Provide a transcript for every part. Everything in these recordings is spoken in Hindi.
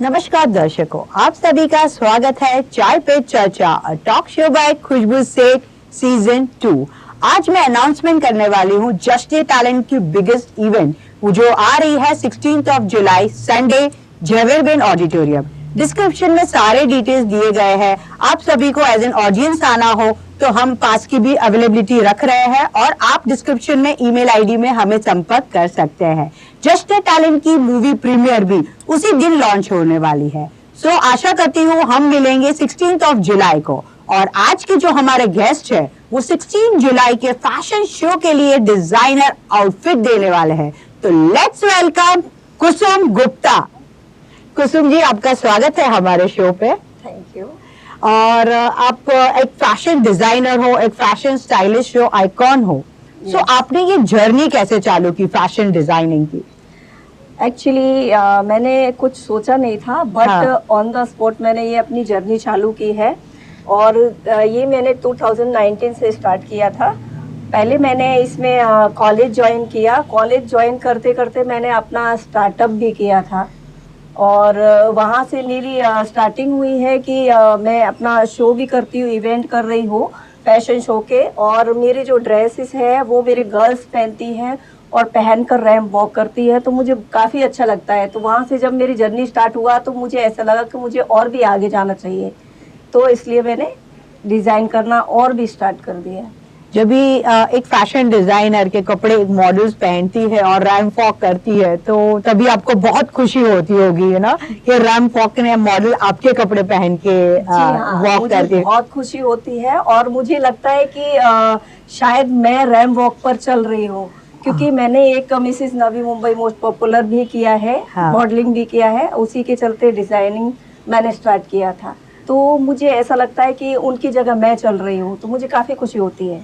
नमस्कार दर्शकों, आप सभी का स्वागत है चाय पे चर्चा, टॉक शो बाय खुशबू सेठ सीजन 2। आज मैं अनाउंसमेंट करने वाली हूँ जस्ट टैलेंट की बिगेस्ट इवेंट जो आ रही है 16 जुलाई संडे झवेरबेन ऑडिटोरियम। डिस्क्रिप्शन में सारे डिटेल्स दिए गए हैं। आप सभी को एज एन ऑडियंस आना हो तो हम पास की भी अवेलेबिलिटी रख रहे हैं और आप डिस्क्रिप्शन में ईमेल आईडी में हमें संपर्क कर सकते हैं। जस्ट टैलेंट की मूवी प्रीमियर भी उसी दिन लॉन्च होने वाली है। सो आशा करती हूँ हम मिलेंगे 16 जुलाई को। और आज के जो हमारे गेस्ट है वो 16 जुलाई के फैशन शो के लिए डिजाइनर आउटफिट देने वाले हैं। तो लेट्स वेलकम कुसुम गुप्ता। कुसुम जी, आपका स्वागत है हमारे शो पे। Thank you. और आप एक फैशन डिजाइनर हो, एक फैशन स्टाइलिश हो, आइकॉन हो। सो आपने ये जर्नी कैसे चालू की फैशन डिजाइनिंग की? एक्चुअली मैंने कुछ सोचा नहीं था, बट ऑन द स्पॉट मैंने ये अपनी जर्नी चालू की है। और ये मैंने 2019 से स्टार्ट किया था। पहले मैंने इसमें कॉलेज ज्वाइन किया। कॉलेज ज्वाइन करते करते मैंने अपना स्टार्टअप भी किया था और वहाँ से मेरी स्टार्टिंग हुई है कि मैं अपना शो भी करती हूँ, इवेंट कर रही हूँ फैशन शो के। और मेरे जो ड्रेसेस है वो मेरे गर्ल्स पहनती हैं और पहन कर रैंप वॉक करती है, तो मुझे काफ़ी अच्छा लगता है। तो वहाँ से जब मेरी जर्नी स्टार्ट हुआ तो मुझे ऐसा लगा कि मुझे और भी आगे जाना चाहिए, तो इसलिए मैंने डिज़ाइन करना और भी स्टार्ट कर दिया। जब भी एक फैशन डिजाइनर के कपड़े एक मॉडल्स पहनती है और रैम्प वॉक करती है तो तभी आपको बहुत खुशी होती होगी, है ना, कि रैम्प वॉक ने मॉडल आपके कपड़े पहन के वॉक करती है। बहुत खुशी होती है और मुझे लगता है कि शायद मैं रैम्प वॉक पर चल रही हूँ, क्योंकि मैंने एक Mrs Navi Mumbai most popular भी किया है, मॉडलिंग भी किया है। उसी के चलते डिजाइनिंग मैंने स्टार्ट किया था। तो मुझे ऐसा लगता है कि उनकी जगह मैं चल रही हूँ, तो मुझे काफ़ी खुशी होती है।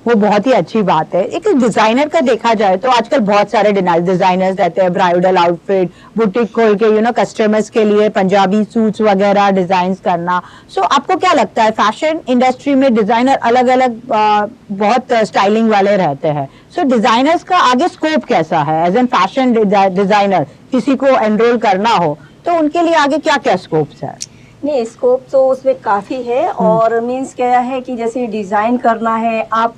वो बहुत ही अच्छी बात है। एक डिजाइनर का देखा जाए तो आजकल बहुत सारे डिजाइनर्स रहते हैं, ब्राइडल आउटफिट, बुटीक खोल के कस्टमर्स के लिए पंजाबी सूट्स वगैरह डिजाइन करना। सो आपको क्या लगता है फैशन इंडस्ट्री में डिजाइनर अलग अलग बहुत स्टाइलिंग वाले रहते हैं। सो डिजाइनर्स का आगे स्कोप कैसा है? एज एन फैशन डिजाइनर किसी को एनरोल करना हो तो उनके लिए आगे क्या क्या स्कोप्स है? नहीं, स्कोप तो उसमें काफ़ी है। और मीन्स क्या है कि जैसे डिज़ाइन करना है आप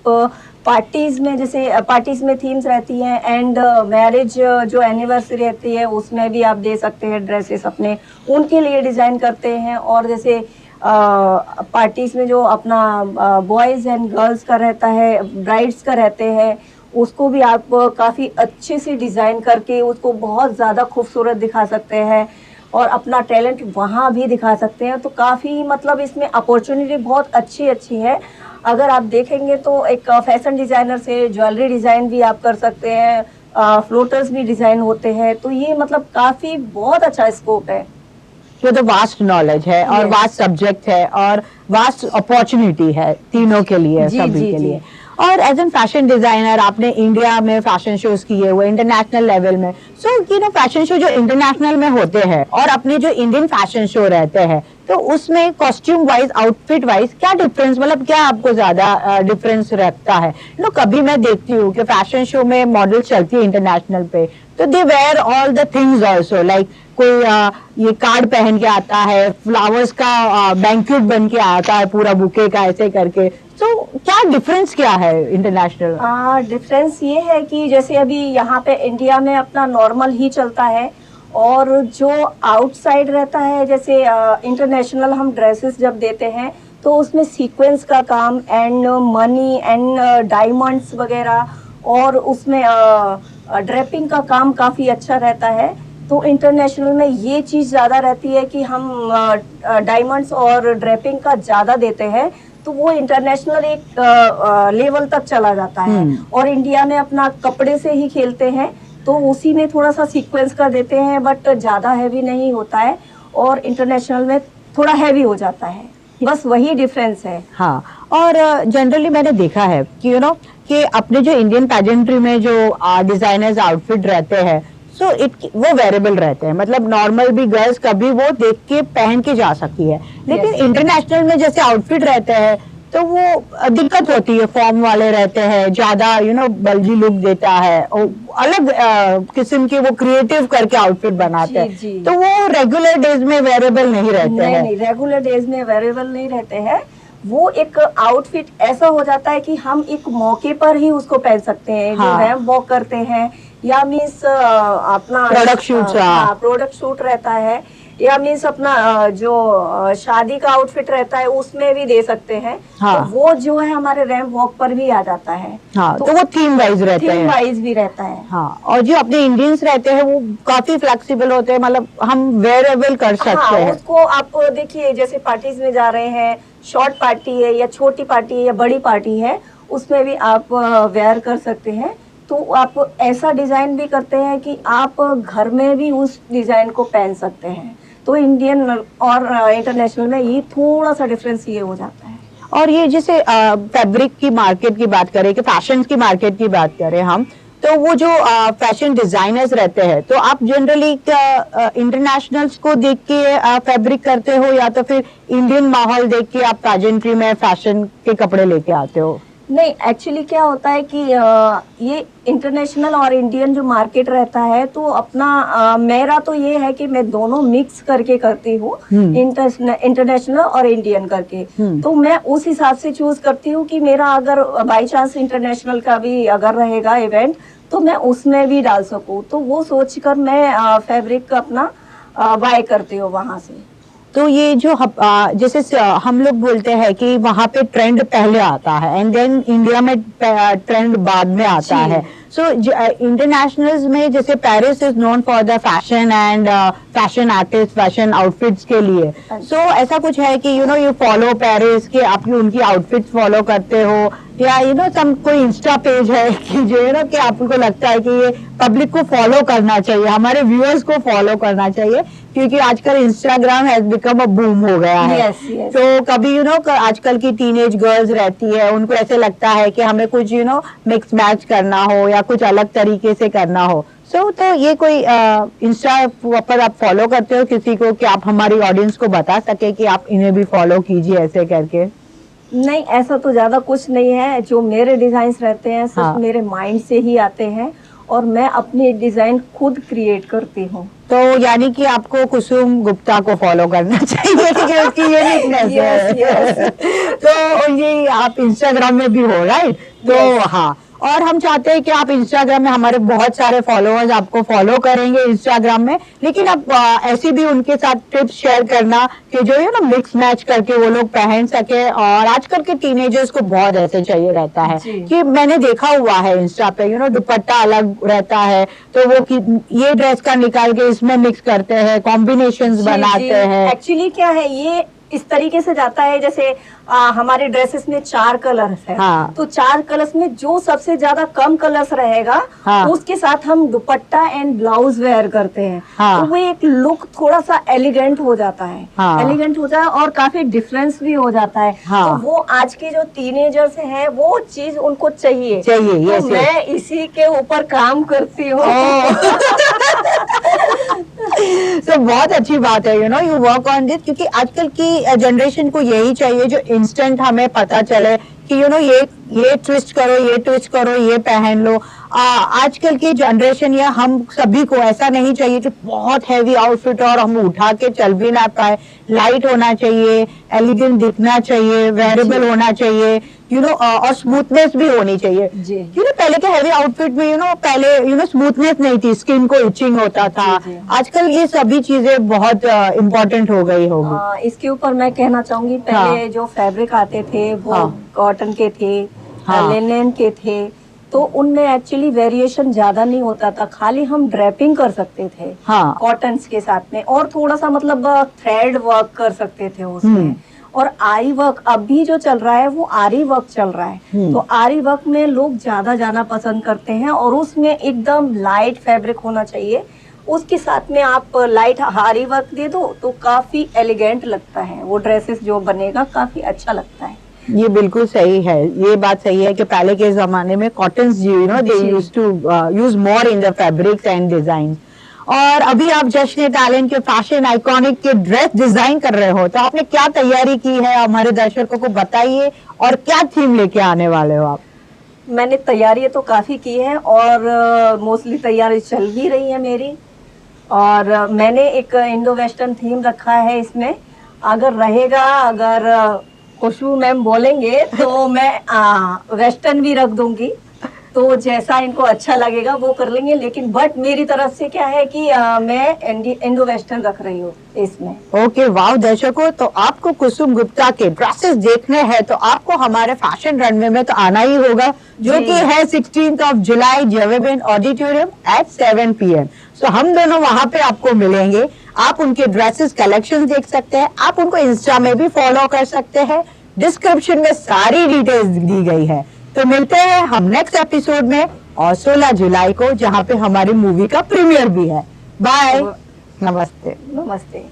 पार्टीज़ में, जैसे पार्टीज़ में थीम्स रहती हैं एंड मैरिज जो एनिवर्सरी रहती है उसमें भी आप दे सकते हैं ड्रेसेस अपने, उनके लिए डिज़ाइन करते हैं। और जैसे पार्टीज़ में जो अपना बॉयज़ एंड गर्ल्स का रहता है, ब्राइड्स का रहते हैं, उसको भी आप काफ़ी अच्छे से डिज़ाइन करके उसको बहुत ज़्यादा खूबसूरत दिखा सकते हैं और अपना टैलेंट वहाँ भी दिखा सकते हैं। तो काफ़ी मतलब इसमें अपॉर्चुनिटी बहुत अच्छी अच्छी है। अगर आप देखेंगे तो एक फैशन डिज़ाइनर से ज्वेलरी डिज़ाइन भी आप कर सकते हैं, फ्लोटर्स भी डिज़ाइन होते हैं। तो ये मतलब काफ़ी बहुत अच्छा स्कोप है। ये तो वास्ट नॉलेज है और वास्ट सब्जेक्ट है और वास्ट अपॉर्चुनिटी है तीनों के लिए, सभी के लिए। और एज एन फैशन डिजाइनर आपने इंडिया में फैशन शोज किए हुए, इंटरनेशनल लेवल में। सो फैशन शो जो इंटरनेशनल में होते हैं और अपने जो इंडियन फैशन शो रहते हैं, तो उसमें कॉस्ट्यूम वाइज, आउटफिट वाइज क्या डिफरेंस, मतलब क्या आपको ज्यादा डिफरेंस रखता है? कभी मैं देखती हूँ कि फैशन शो में मॉडल चलती है इंटरनेशनल पे, तो they were all the things also, like कोई ये कार्ड पहन के आता है, फ्लावर्स का बैंक्वेट बन के आता है, पूरा बुके का ऐसे करके। तो क्या डिफरेंस क्या है इंटरनेशनल? डिफरेंस ये है कि जैसे अभी यहाँ पे इंडिया में अपना नॉर्मल ही चलता है, और जो आउटसाइड रहता है जैसे इंटरनेशनल हम ड्रेसेस जब देते हैं तो उसमें सीक्वेंस का काम एंड मनी एंड डायमंड्स वगैरह, और उसमें ड्रेपिंग का काम काफ़ी अच्छा रहता है। तो इंटरनेशनल में ये चीज़ ज़्यादा रहती है कि हम डायमंड्स और ड्रेपिंग का ज़्यादा देते हैं, तो वो इंटरनेशनल एक लेवल तक चला जाता है। और इंडिया में अपना कपड़े से ही खेलते हैं, तो उसी में थोड़ा सा सीक्वेंस का देते हैं, बट ज़्यादा हैवी नहीं होता है, और इंटरनेशनल में थोड़ा हैवी हो जाता है। बस वही डिफरेंस है। हाँ, और जनरली मैंने देखा है कि कि अपने जो इंडियन पैजेंट्री में जो डिजाइनर्स आउटफिट रहते हैं, सो वो वेरिएबल रहते हैं, मतलब नॉर्मल भी गर्ल्स कभी वो देख के पहन के जा सकती है। लेकिन इंटरनेशनल में जैसे आउटफिट रहते हैं तो वो दिक्कत होती है, फॉर्म वाले रहते हैं, ज्यादा बल्जी लुक देता है, और अलग किस्म के वो क्रिएटिव करके आउटफिट बनाते हैं, जी। तो वो रेगुलर डेज में वेरेबल नहीं रहते हैं। नहीं, रेगुलर डेज में वेरेबल नहीं रहते हैं। वो एक आउटफिट ऐसा हो जाता है कि हम एक मौके पर ही उसको पहन सकते हैं। हाँ। जो रैंप वॉक करते हैं या मीन्स अपना प्रोडक्ट शूट, हाँ, प्रोडक्ट शूट रहता है, या मीन्स अपना जो शादी का आउटफिट रहता है उसमें भी दे सकते हैं। हाँ। तो वो जो है हमारे रैंप वॉक पर भी आ जाता है। हाँ, तो वो थीम वाइज रहते थीम हैं। वाइज भी रहता है। हाँ, और जो अपने इंडियंस रहते हैं वो काफी फ्लेक्सिबल होते हैं, मतलब हम वेरेबल कर सकते हाँ, हैं। उसको आप देखिए, जैसे पार्टीज में जा रहे हैं, शॉर्ट पार्टी है या छोटी पार्टी है या बड़ी पार्टी है, उसमें भी आप वेयर कर सकते हैं। तो आप ऐसा डिजाइन भी करते हैं कि आप घर में भी उस डिजाइन को पहन सकते हैं। तो इंडियन और इंटरनेशनल में ये थोड़ा सा डिफरेंस ये हो जाता है। और ये जैसे फैब्रिक की मार्केट की बात करें, कि फैशन की मार्केट की बात करें हम, तो वो जो फैशन डिजाइनर्स रहते हैं, तो आप जनरली इंटरनेशनल्स को देख के फैब्रिक करते हो, या तो फिर इंडियन माहौल देख के आप पेजेंट्री में फैशन के कपड़े लेके आते हो? नहीं, एक्चुअली क्या होता है कि ये इंटरनेशनल और इंडियन जो मार्केट रहता है, तो अपना मेरा तो ये है कि मैं दोनों मिक्स करके करती हूँ, इंटरनेशनल और इंडियन करके। तो मैं उस हिसाब से चूज करती हूँ कि मेरा अगर बाई चांस इंटरनेशनल का भी अगर रहेगा इवेंट, तो मैं उसमें भी डाल सकूँ। तो वो सोचकर मैं फैब्रिक अपना बाय करती हूँ वहां से। तो ये जो जैसे हम लोग बोलते हैं कि वहां पे ट्रेंड पहले आता है एंड देन इंडिया में ट्रेंड बाद में आता जी। है। सो इंटरनेशनल्स में जैसे Paris is known for the fashion and fashion artist, fashion outfits के लिए। सो ऐसा कुछ है कि यू फॉलो पेरिस, कि आप उनकी आउटफिट्स फॉलो करते हो, या सम कोई इंस्टा पेज है कि जो है ना कि आपको लगता है कि ये पब्लिक को फॉलो करना चाहिए, हमारे व्यूअर्स को फॉलो करना चाहिए, क्योंकि आजकल Instagram has become a boom हो गया है। Yes, yes. तो कभी आजकल की टीनेज गर्ल्स रहती है, उनको ऐसे लगता है कि हमें कुछ मिक्स मैच करना हो या कुछ अलग तरीके से करना हो। तो ये कोई इंस्टा पर आप फॉलो करते हो किसी को, कि आप हमारी ऑडियंस को बता सके कि आप इन्हें भी फॉलो कीजिए ऐसे करके? नहीं, ऐसा तो ज्यादा कुछ नहीं है। जो मेरे डिजाइन रहते हैं सिर्फ हाँ। मेरे माइंड से ही आते हैं, और मैं अपनी डिजाइन खुद क्रिएट करती हूँ। तो यानी कि आपको कुसुम गुप्ता को फॉलो करना चाहिए, क्योंकि ये वीकनेस है। Yes. तो ये आप इंस्टाग्राम में भी हो, राइट? तो Yes. हाँ, और हम चाहते हैं कि आप इंस्टाग्राम में, हमारे बहुत सारे फॉलोअर्स आपको फॉलो करेंगे इंस्टाग्राम में, लेकिन आप ऐसी भी उनके साथ टिप्स शेयर करना कि जो मिक्स मैच करके वो लोग पहन सके। और आजकल के टीनेजर्स को बहुत ऐसे चाहिए रहता है जी। कि मैंने देखा हुआ है इंस्टा पे, दुपट्टा अलग रहता है, तो वो ये ड्रेस का निकाल के इसमें मिक्स करते हैं, कॉम्बिनेशंस बनाते हैं। एक्चुअली क्या है, ये इस तरीके से जाता है, जैसे हमारे ड्रेसेस में 4 कलर्स है। हाँ। तो 4 कलर्स में जो सबसे ज्यादा कम कलर्स रहेगा, हाँ। उसके साथ हम दुपट्टा एंड ब्लाउज वेयर करते हैं। हाँ। तो वो एक लुक थोड़ा सा एलिगेंट हो जाता है। हाँ। एलिगेंट हो जाता है और काफी डिफरेंस भी हो जाता है। हाँ। तो वो आज के जो टीनेजर्स हैं, वो चीज उनको चाहिए। चाहिए, तो yes, yes. मैं इसी के ऊपर काम करती हूँ। तो बहुत अच्छी बात है, यू वर्क ऑन दिस, क्योंकि आजकल की जनरेशन को यही चाहिए जो इंस्टेंट हमें पता चले कि ये ट्विस्ट करो, ये ट्विस्ट करो, ये पहन लो। आजकल की जनरेशन या हम सभी को ऐसा नहीं चाहिए कि बहुत हैवी आउटफिट और हम उठा के चल भी ना पाए। लाइट होना चाहिए, एलिगेंट दिखना चाहिए, वेरेबल होना चाहिए, और स्मूथनेस भी होनी चाहिए। जी। पहले के हैवी आउटफिट में पहले स्मूथनेस नहीं थी, स्किन को इचिंग होता था। जी। आजकल आजकल ये सभी चीजें बहुत इम्पोर्टेंट हो गई होगी। इसके ऊपर मैं कहना चाहूंगी, पहले हाँ। जो फैब्रिक आते थे वो हाँ। कॉटन के थे, हाँ। लिनेन के थे। तो उनमें एक्चुअली वेरिएशन ज्यादा नहीं होता था, खाली हम ड्रेपिंग कर सकते थे हाँ। कॉटन्स के साथ में, और थोड़ा सा मतलब थ्रेड वर्क कर सकते थे उसमें। और आरी वर्क अभी जो चल रहा है वो आरी वर्क चल रहा है। तो आरी वर्क में लोग ज्यादा जाना पसंद करते हैं, और उसमें एकदम लाइट फैब्रिक होना चाहिए। उसके साथ में आप लाइट आरी वर्क दे दो तो काफी एलिगेंट लगता है, वो ड्रेसेस जो बनेगा काफी अच्छा लगता है। ये बिल्कुल सही है, ये बात सही है कि पहले के जमाने में cottons they used to use more in the fabrics and design. और अभी आप जश्न टैलेंट के फैशन आइकॉनिक के ड्रेस डिजाइन कर रहे हो, तो आपने क्या तैयारी की है हमारे दर्शकों को बताइए, और क्या थीम लेके आने वाले हो आप? मैंने तैयारी तो काफ़ी की है और मोस्टली तैयारी चल भी रही है मेरी। और मैंने एक इंडो वेस्टर्न थीम रखा है इसमें। अगर रहेगा, अगर खुशबू मैम बोलेंगे तो मैं वेस्टर्न भी रख दूंगी, तो जैसा इनको अच्छा लगेगा वो कर लेंगे। लेकिन बट मेरी तरफ से क्या है कि मैं इंडो वेस्टर्न रख रही हूँ इसमें। ओके, वाव दर्शकों, तो आपको कुसुम गुप्ता के ड्रेसेस देखने हैं तो आपको हमारे फैशन रनवे में तो आना ही होगा, जो जी। कि है 16 जुलाई जेवेबिन ऑडिटोरियम एट 7 PM। सो हम दोनों वहां पे आपको मिलेंगे। आप उनके ड्रेसेस कलेक्शन देख सकते हैं, आप उनको इंस्टा में भी फॉलो कर सकते हैं, डिस्क्रिप्शन में सारी डिटेल्स दी गई है। तो मिलते हैं हम नेक्स्ट एपिसोड में, और 16 जुलाई को, जहाँ पे हमारी मूवी का प्रीमियर भी है। बाय, नमस्ते। नमस्ते।